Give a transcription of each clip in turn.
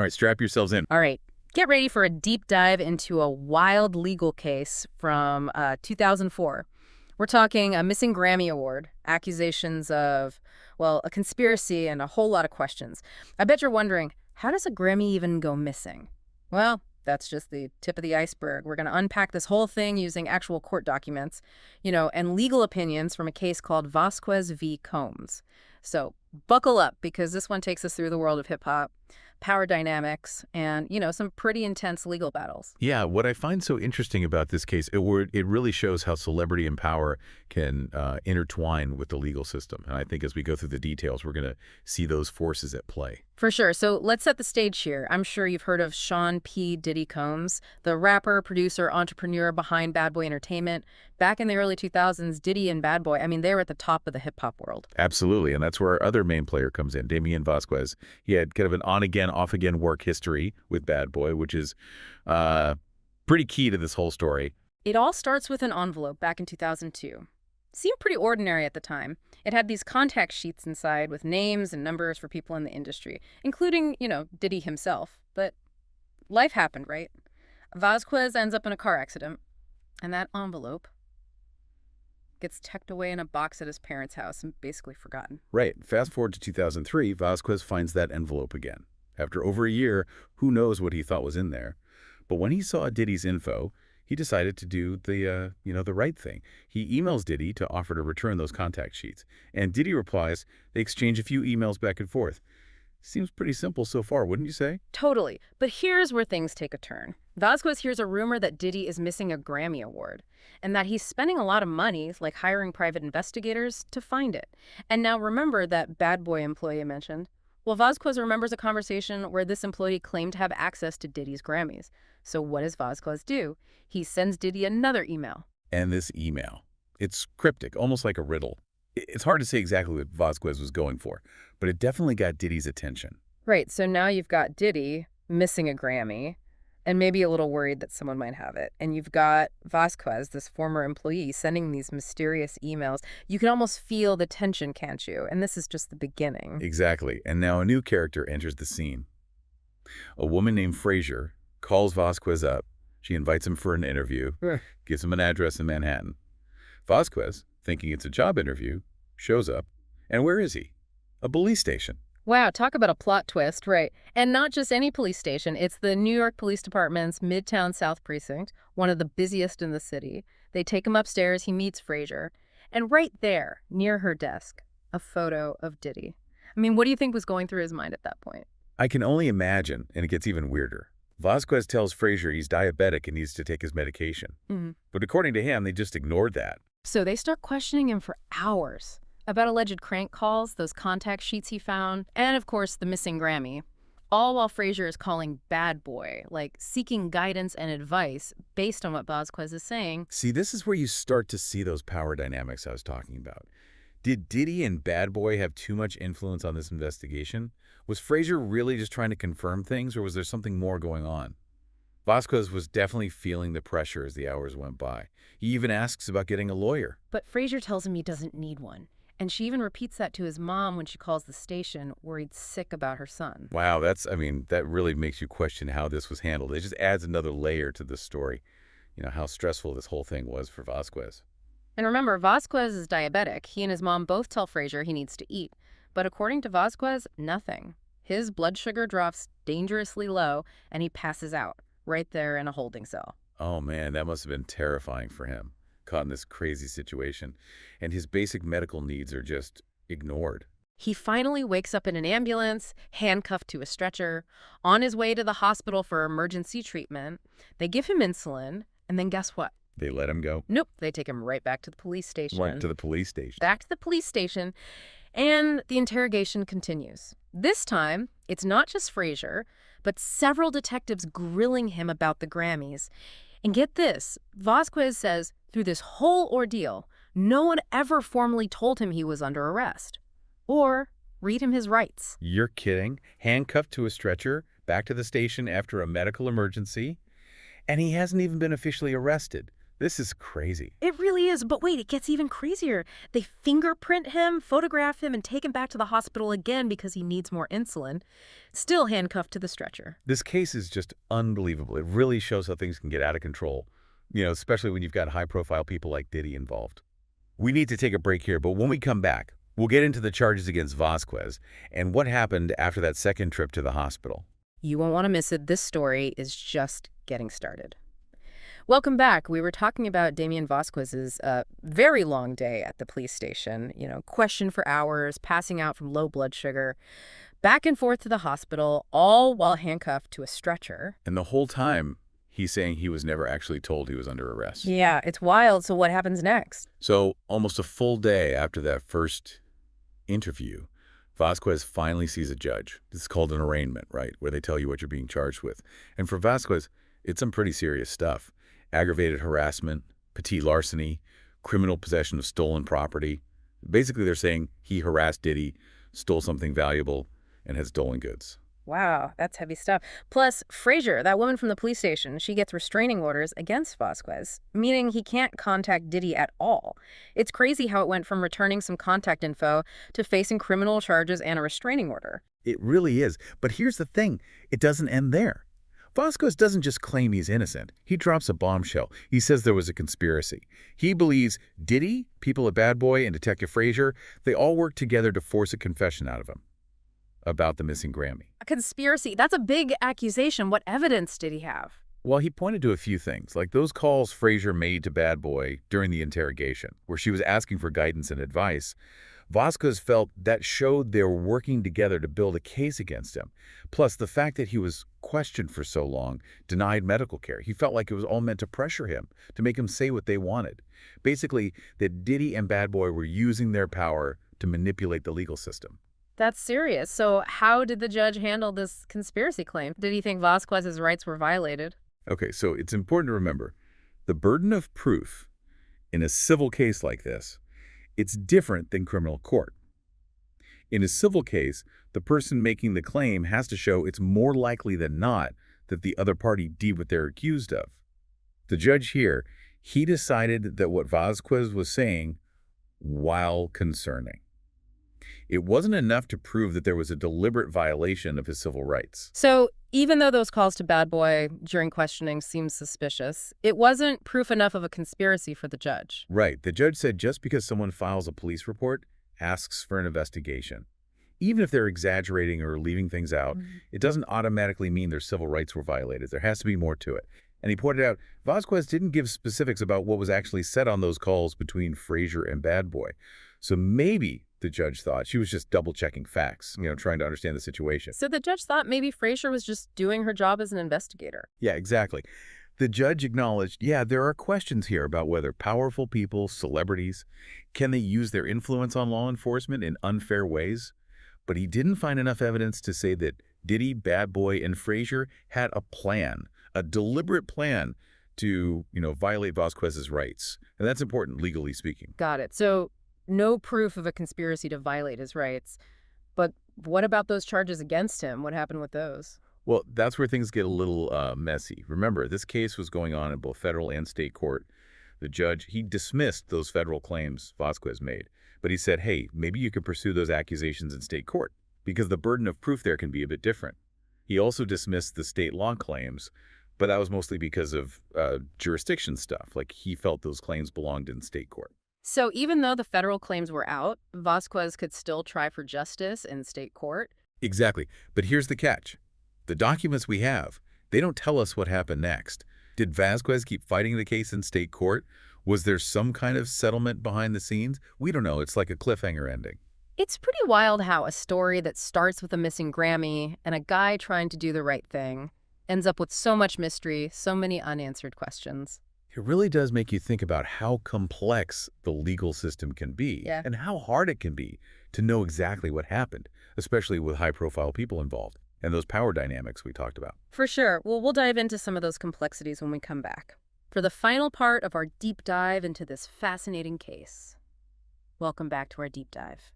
right, strap yourselves in. All right, get ready for a deep dive into a wild legal case from 2004. We're talking a missing Grammy Award, accusations of, well, a conspiracy, and a whole lot of questions. I bet you're wondering, how does a Grammy even go missing? Well, that's just the tip of the iceberg. We're going to unpack this whole thing using actual court documents, and legal opinions from a case called Vazquez v. Combs. So buckle up, because this one takes us through the world of hip-hop, power dynamics, and, some pretty intense legal battles. Yeah, what I find so interesting about this case, it really shows how celebrity and power can intertwine with the legal system. And I think as we go through the details, we're going to see those forces at play. For sure. So let's set the stage here. I'm sure you've heard of Sean P. Diddy Combs, the rapper, producer, entrepreneur behind Bad Boy Entertainment. Back in the early 2000s, Diddy and Bad Boy, they were at the top of the hip-hop world. Absolutely, and that's where our other main player comes in, Damien Vazquez. He had kind of an on-again, off-again work history with Bad Boy, which is pretty key to this whole story. It all starts with an envelope back in 2002. Seemed pretty ordinary at the time. It had these contact sheets inside with names and numbers for people in the industry, including, Diddy himself. But life happened, right? Vazquez ends up in a car accident, and that envelope gets tucked away in a box at his parents' house and basically forgotten. Right. Fast forward to 2003, Vazquez finds that envelope again. After over a year, who knows what he thought was in there. But when he saw Diddy's info, he decided to do the right thing. He emails Diddy to offer to return those contact sheets. And Diddy replies. They exchange a few emails back and forth. Seems pretty simple so far, wouldn't you say? Totally. But here's where things take a turn. Vazquez hears a rumor that Diddy is missing a Grammy Award, and that he's spending a lot of money, like hiring private investigators, to find it. And now remember that Bad Boy employee I mentioned? Well, Vazquez remembers a conversation where this employee claimed to have access to Diddy's Grammys. So what does Vazquez do? He sends Diddy another email. And this email, it's cryptic, almost like a riddle. It's hard to say exactly what Vazquez was going for, but it definitely got Diddy's attention. Right, so now you've got Diddy missing a Grammy, and maybe a little worried that someone might have it. And you've got Vazquez, this former employee, sending these mysterious emails. You can almost feel the tension, can't you? And this is just the beginning. Exactly. And now a new character enters the scene. A woman named Frazier calls Vazquez up. She invites him for an interview, gives him an address in Manhattan. Vazquez, thinking it's a job interview, shows up. And where is he? A police station. Wow, talk about a plot twist, right? And not just any police station. It's the New York Police Department's Midtown South Precinct, one of the busiest in the city. They take him upstairs. He meets Frazier. And right there, near her desk, a photo of Diddy. What do you think was going through his mind at that point? I can only imagine, and it gets even weirder. Vazquez tells Frazier he's diabetic and needs to take his medication. But according to him, they just ignored that. So they start questioning him for hours about alleged crank calls, those contact sheets he found, and of course the missing Grammy. All while Frazier is calling Bad Boy, like seeking guidance and advice based on what Vazquez is saying. See, this is where you start to see those power dynamics I was talking about. Did Diddy and Bad Boy have too much influence on this investigation? Was Frazier really just trying to confirm things, or was there something more going on? Vazquez was definitely feeling the pressure as the hours went by. He even asks about getting a lawyer. But Frazier tells him he doesn't need one. And she even repeats that to his mom when she calls the station, worried sick about her son. Wow, that really makes you question how this was handled. It just adds another layer to the story, how stressful this whole thing was for Vazquez. And remember, Vazquez is diabetic. He and his mom both tell Frazier he needs to eat. But according to Vazquez, nothing. His blood sugar drops dangerously low, and he passes out right there in a holding cell. Oh, man, that must have been terrifying for him, caught in this crazy situation. And his basic medical needs are just ignored. He finally wakes up in an ambulance, handcuffed to a stretcher, on his way to the hospital for emergency treatment. They give him insulin, and then guess what? They let him go? Nope, they take him right back to the police station. Right to the police station. Back to the police station, and the interrogation continues. This time, it's not just Frazier, but several detectives grilling him about the Grammys. And get this, Vazquez says through this whole ordeal, no one ever formally told him he was under arrest or read him his rights. You're kidding? Handcuffed to a stretcher, back to the station after a medical emergency? And he hasn't even been officially arrested. This is crazy. It really is. But wait, it gets even crazier. They fingerprint him, photograph him, and take him back to the hospital again because he needs more insulin, still handcuffed to the stretcher. This case is just unbelievable. It really shows how things can get out of control, especially when you've got high-profile people like Diddy involved. We need to take a break here, but when we come back, we'll get into the charges against Vazquez and what happened after that second trip to the hospital. You won't want to miss it. This story is just getting started. Welcome back. We were talking about Damien Vazquez's very long day at the police station, questioned for hours, passing out from low blood sugar, back and forth to the hospital, all while handcuffed to a stretcher. And the whole time, he's saying he was never actually told he was under arrest. Yeah, it's wild. So what happens next? So almost a full day after that first interview, Vazquez finally sees a judge. This is called an arraignment, right, where they tell you what you're being charged with. And for Vazquez, it's some pretty serious stuff. Aggravated harassment, petite larceny, criminal possession of stolen property. Basically, they're saying he harassed Diddy, stole something valuable, and had stolen goods. Wow, that's heavy stuff. Plus, Frazier, that woman from the police station, she gets restraining orders against Vazquez, meaning he can't contact Diddy at all. It's crazy how it went from returning some contact info to facing criminal charges and a restraining order. It really is. But here's the thing. It doesn't end there. Vazquez doesn't just claim he's innocent. He drops a bombshell. He says there was a conspiracy. He believes Diddy, people at Bad Boy, and Detective Frazier, they all worked together to force a confession out of him about the missing Grammy. A conspiracy? That's a big accusation. What evidence did he have? Well, he pointed to a few things, like those calls Frazier made to Bad Boy during the interrogation, where she was asking for guidance and advice. Vazquez felt that showed they were working together to build a case against him. Plus, the fact that he was questioned for so long, denied medical care. He felt like it was all meant to pressure him, to make him say what they wanted. Basically, that Diddy and Bad Boy were using their power to manipulate the legal system. That's serious. So how did the judge handle this conspiracy claim? Did he think Vazquez's rights were violated? Okay, so it's important to remember, the burden of proof in a civil case like this, it's different than criminal court. In a civil case, the person making the claim has to show it's more likely than not that the other party did what they're accused of. The judge here, he decided that what Vazquez was saying, while concerning, it wasn't enough to prove that there was a deliberate violation of his civil rights. So even though those calls to Bad Boy during questioning seem suspicious, it wasn't proof enough of a conspiracy for the judge. Right. The judge said just because someone files a police report, asks for an investigation, even if they're exaggerating or leaving things out, it doesn't automatically mean their civil rights were violated. There has to be more to it. And he pointed out, Vazquez didn't give specifics about what was actually said on those calls between Frazier and Bad Boy. So maybe the judge thought she was just double-checking facts, trying to understand the situation. So the judge thought maybe Frazier was just doing her job as an investigator. Yeah, exactly. The judge acknowledged, yeah, there are questions here about whether powerful people, celebrities, can they use their influence on law enforcement in unfair ways? But he didn't find enough evidence to say that Diddy, Bad Boy, and Frazier had a plan, a deliberate plan to, violate Vazquez's rights. And that's important, legally speaking. Got it. So no proof of a conspiracy to violate his rights. But what about those charges against him? What happened with those? Well, that's where things get a little messy. Remember, this case was going on in both federal and state court. The judge, he dismissed those federal claims Vazquez made. But he said, hey, maybe you could pursue those accusations in state court because the burden of proof there can be a bit different. He also dismissed the state law claims, but that was mostly because of jurisdiction stuff. Like he felt those claims belonged in state court. So even though the federal claims were out, Vazquez could still try for justice in state court? Exactly. But here's the catch. The documents we have, they don't tell us what happened next. Did Vazquez keep fighting the case in state court? Was there some kind of settlement behind the scenes? We don't know. It's like a cliffhanger ending. It's pretty wild how a story that starts with a missing Grammy and a guy trying to do the right thing ends up with so much mystery, so many unanswered questions. It really does make you think about how complex the legal system can be and how hard it can be to know exactly what happened, especially with high-profile people involved and those power dynamics we talked about. For sure. Well, we'll dive into some of those complexities when we come back. For the final part of our deep dive into this fascinating case. Welcome back to our deep dive.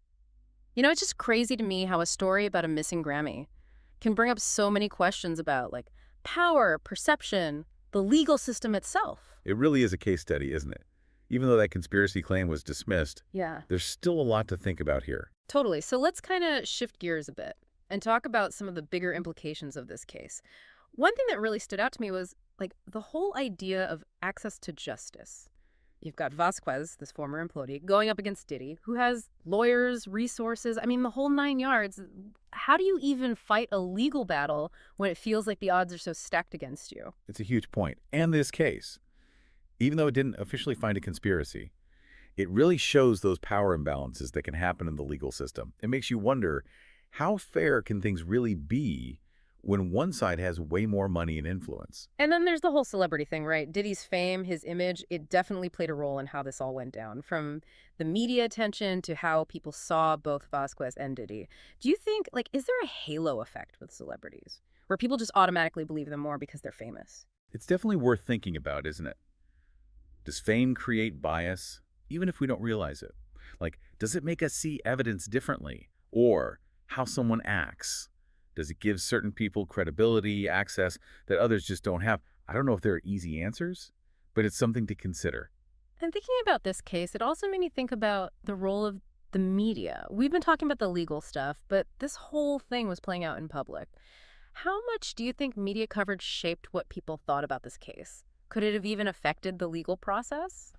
It's just crazy to me how a story about a missing Grammy can bring up so many questions about, power, perception, the legal system itself. It really is a case study, isn't it? Even though that conspiracy claim was dismissed, Yeah. there's still a lot to think about here. Totally. So let's kind of shift gears a bit and talk about some of the bigger implications of this case. One thing that really stood out to me was like the whole idea of access to justice. You've got Vasquez, this former employee, going up against Diddy, who has lawyers, resources, I mean, the whole 9 yards. How do you even fight a legal battle when it feels like the odds are so stacked against you? It's a huge point. And this case, even though it didn't officially find a conspiracy, it really shows those power imbalances that can happen in the legal system. It makes you wonder, how fair can things really be when one side has way more money and influence? And then there's the whole celebrity thing, right? Diddy's fame, his image, it definitely played a role in how this all went down, from the media attention to how people saw both Vasquez and Diddy. Do you think, like, is there a halo effect with celebrities where people just automatically believe them more because they're famous? It's definitely worth thinking about, isn't it? Does fame create bias, even if we don't realize it? Like, does it make us see evidence differently? Or how someone acts? Does it give certain people credibility, access that others just don't have? I don't know if there are easy answers, but it's something to consider. And thinking about this case, it also made me think about the role of the media. We've been talking about the legal stuff, but this whole thing was playing out in public. How much do you think media coverage shaped what people thought about this case? Could it have even affected the legal process?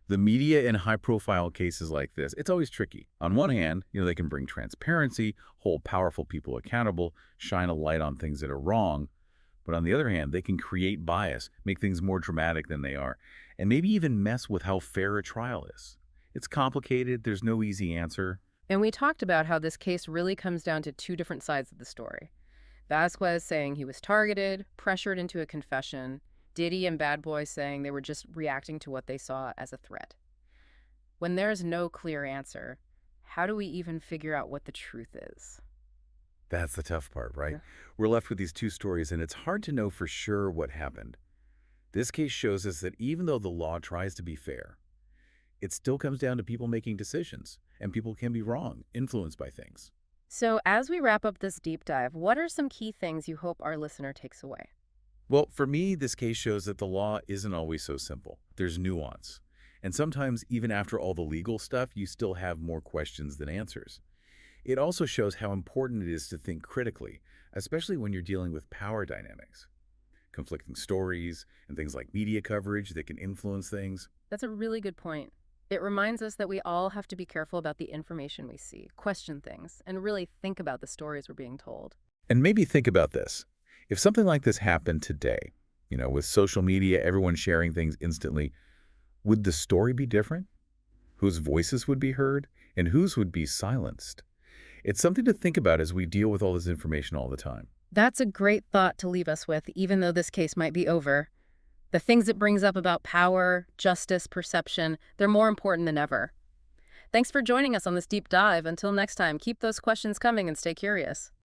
The media in high-profile cases like this, it's always tricky. On one hand, they can bring transparency, hold powerful people accountable, shine a light on things that are wrong. But on the other hand, they can create bias, make things more dramatic than they are, and maybe even mess with how fair a trial is. It's complicated. There's no easy answer. And we talked about how this case really comes down to two different sides of the story. Vasquez saying he was targeted, pressured into a confession. Diddy and Bad Boy saying they were just reacting to what they saw as a threat. When there's no clear answer, how do we even figure out what the truth is? That's the tough part, right? Yeah. We're left with these two stories, and it's hard to know for sure what happened. This case shows us that even though the law tries to be fair, it still comes down to people making decisions, and people can be wrong, influenced by things. So as we wrap up this deep dive, what are some key things you hope our listener takes away? Well, for me, this case shows that the law isn't always so simple. There's nuance. And sometimes, even after all the legal stuff, you still have more questions than answers. It also shows how important it is to think critically, especially when you're dealing with power dynamics. Conflicting stories and things like media coverage that can influence things. That's a really good point. It reminds us that we all have to be careful about the information we see, question things, and really think about the stories we're being told. And maybe think about this. If something like this happened today, with social media, everyone sharing things instantly, would the story be different? Whose voices would be heard and whose would be silenced? It's something to think about as we deal with all this information all the time. That's a great thought to leave us with, even though this case might be over. The things it brings up about power, justice, perception, they're more important than ever. Thanks for joining us on this deep dive. Until next time, keep those questions coming and stay curious.